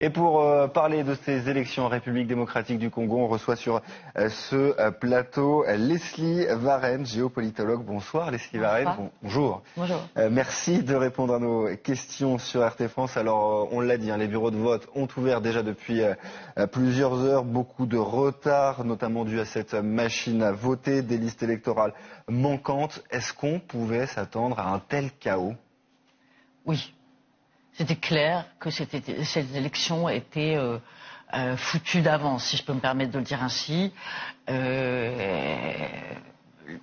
Et pour parler de ces élections en République démocratique du Congo, on reçoit sur ce plateau Leslie Varenne, géopolitologue. Bonsoir Leslie Varenne. Bonjour. Bonjour. Merci de répondre à nos questions sur RT France. Alors on l'a dit, les bureaux de vote ont ouvert déjà depuis plusieurs heures. Beaucoup de retard, notamment dû à cette machine à voter, des listes électorales manquantes. Est-ce qu'on pouvait s'attendre à un tel chaos ? Oui. C'était clair que cette élection était foutue d'avance, si je peux me permettre de le dire ainsi.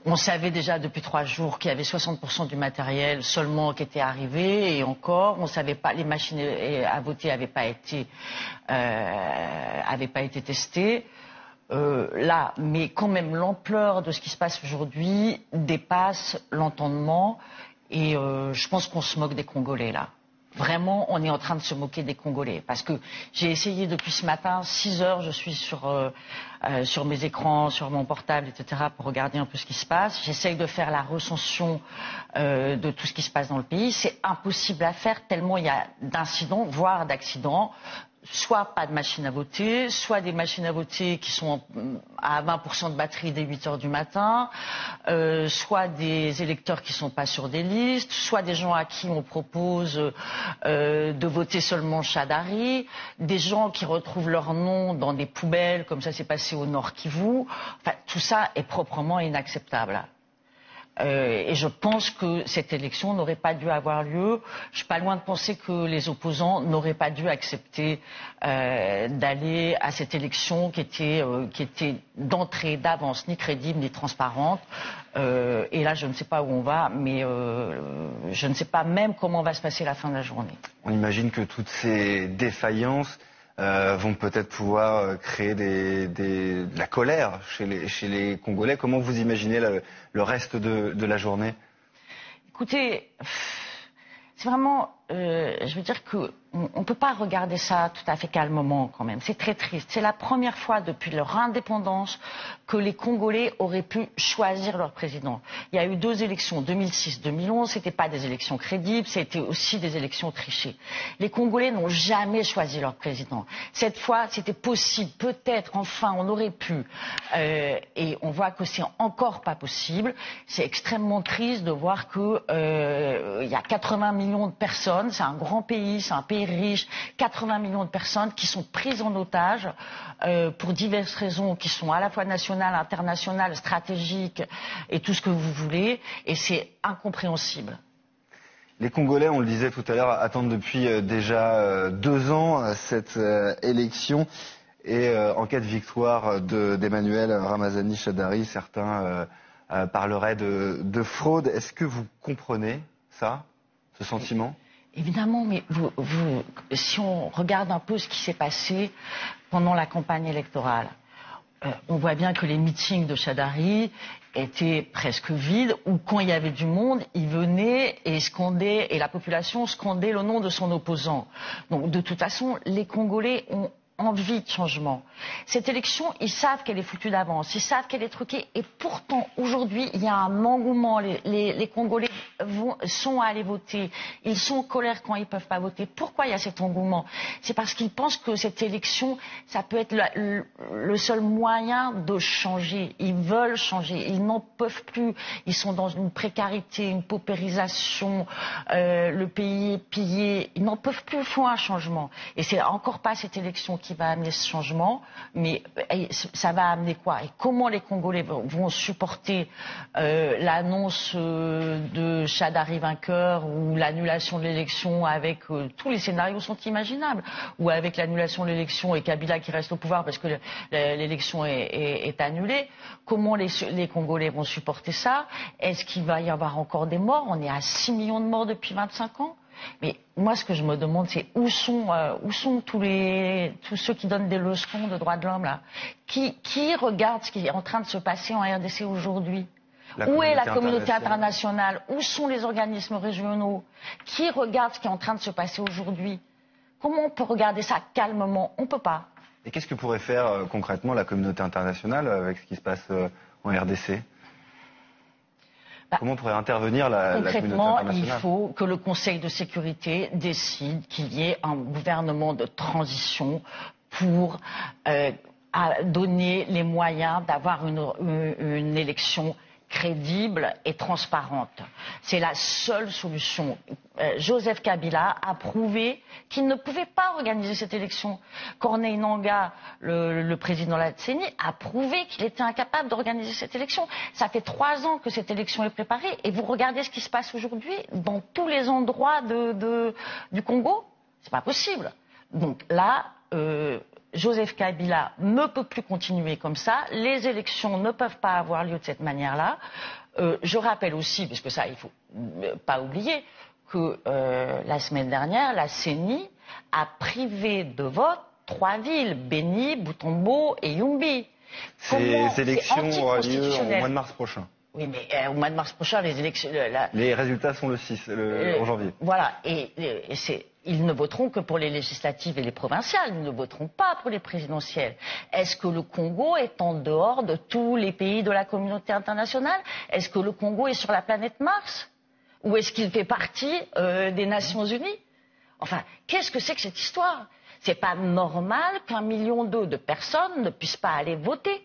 On savait déjà depuis 3 jours qu'il y avait 60% du matériel seulement qui était arrivé, et encore, on savait pas, les machines à voter n'avaient pas été testées. Là, mais quand même, l'ampleur de ce qui se passe aujourd'hui dépasse l'entendement, et je pense qu'on se moque des Congolais là. Vraiment, on est en train de se moquer des Congolais. Parce que j'ai essayé depuis ce matin, 6 heures, je suis sur mes écrans, sur mon portable, etc., pour regarder un peu ce qui se passe. J'essaye de faire la recension de tout ce qui se passe dans le pays. C'est impossible à faire tellement il y a d'incidents, voire d'accidents. Soit pas de machines à voter, soit des machines à voter qui sont à 20% de batterie dès 8 heures du matin, soit des électeurs qui sont pas sur des listes, soit des gens à qui on propose de voter seulement Chadari, des gens qui retrouvent leur nom dans des poubelles, comme ça s'est passé au Nord Kivu. Enfin, tout ça est proprement inacceptable. Et je pense que cette élection n'aurait pas dû avoir lieu. Je suis pas loin de penser que les opposants n'auraient pas dû accepter d'aller à cette élection qui était d'entrée, d'avance, ni crédible ni transparente. Et là, je ne sais pas où on va, mais je ne sais pas même comment va se passer la fin de la journée. On imagine que toutes ces défaillances vont peut-être pouvoir créer de la colère chez les Congolais. Comment vous imaginez le reste de la journée ? Écoutez, c'est vraiment, je veux dire que on ne peut pas regarder ça tout à fait calmement quand même. C'est très triste. C'est la première fois depuis leur indépendance que les Congolais auraient pu choisir leur président. Il y a eu 2 élections, 2006, 2011. C'était pas des élections crédibles, c'était aussi des élections trichées. Les Congolais n'ont jamais choisi leur président. Cette fois, c'était possible. Peut-être, enfin, on aurait pu. Et on voit que c'est encore pas possible. C'est extrêmement triste de voir que il y a 80 millions de personnes. C'est un grand pays, c'est un pays riche, 80 millions de personnes qui sont prises en otage pour diverses raisons qui sont à la fois nationales, internationales, stratégiques et tout ce que vous voulez, et c'est incompréhensible. Les Congolais, on le disait tout à l'heure, attendent depuis déjà 2 ans cette élection, et en cas de victoire d'Emmanuel Ramazani Shadary, certains parleraient de fraude. Est-ce que vous comprenez ça, ce sentiment ? Évidemment, mais si on regarde un peu ce qui s'est passé pendant la campagne électorale, on voit bien que les meetings de Shadary étaient presque vides, ou quand il y avait du monde, il venait et scandait, et la population scandait le nom de son opposant. Donc de toute façon, les Congolais ont envie de changement. Cette élection, ils savent qu'elle est foutue d'avance, ils savent qu'elle est truquée, et pourtant aujourd'hui il y a un engouement. Les Congolais sont allés voter, ils sont en colère quand ils ne peuvent pas voter. Pourquoi il y a cet engouement? C'est parce qu'ils pensent que cette élection, ça peut être le seul moyen de changer. Ils veulent changer, ils n'en peuvent plus, ils sont dans une précarité, une paupérisation, le pays est pillé, ils n'en peuvent plus, il faut un changement. Et c'est encore pas cette élection qui va amener ce changement, mais ça va amener quoi? Et comment les Congolais vont supporter l'annonce de Shadary vainqueur, ou l'annulation de l'élection avec tous les scénarios sont imaginables, ou avec l'annulation de l'élection et Kabila qui reste au pouvoir parce que l'élection est annulée? Comment les Congolais vont supporter ça? Est-ce qu'il va y avoir encore des morts? On est à 6 millions de morts depuis 25 ans. Mais moi, ce que je me demande, c'est où sont tous ceux qui donnent des leçons de droits de l'homme là? Qui regarde ce qui est en train de se passer en RDC aujourd'hui? Où est la communauté internationale? Où sont les organismes régionaux? Qui regarde ce qui est en train de se passer aujourd'hui? Comment on peut regarder ça calmement? On ne peut pas. Et qu'est-ce que pourrait faire concrètement la communauté internationale avec ce qui se passe en RDC? Comment pourrait intervenir la communauté Concrètement, internationale? il faut que le Conseil de sécurité décide qu'il y ait un gouvernement de transition pour donner les moyens d'avoir une élection crédible et transparente. C'est la seule solution. Joseph Kabila a prouvé qu'il ne pouvait pas organiser cette élection. Corneille Nangaa, le président de la CENI, a prouvé qu'il était incapable d'organiser cette élection. Ça fait 3 ans que cette élection est préparée et vous regardez ce qui se passe aujourd'hui dans tous les endroits du Congo. C'est pas possible. Donc là, Joseph Kabila ne peut plus continuer comme ça. Les élections ne peuvent pas avoir lieu de cette manière-là. Je rappelle aussi, parce que ça, il faut pas oublier, que la semaine dernière, la CENI a privé de vote 3 villes, Béni, Boutombo et Yumbi. Ces élections auront lieu au mois de mars prochain. Oui, mais au mois de mars prochain, les élections... Les résultats sont en janvier. Voilà, ils ne voteront que pour les législatives et les provinciales, ils ne voteront pas pour les présidentielles. Est-ce que le Congo est en dehors de tous les pays de la communauté internationale? Est-ce que le Congo est sur la planète Mars? Ou est-ce qu'il fait partie des Nations Unies? Enfin, qu'est-ce que c'est que cette histoire? C'est pas normal qu'1,2 million de personnes ne puissent pas aller voter.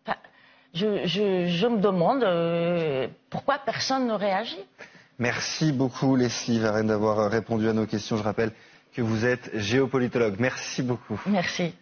Enfin, je me demande pourquoi personne ne réagit. Merci beaucoup Leslie Varenne d'avoir répondu à nos questions. Je rappelle que vous êtes géopolitologue. Merci beaucoup. Merci.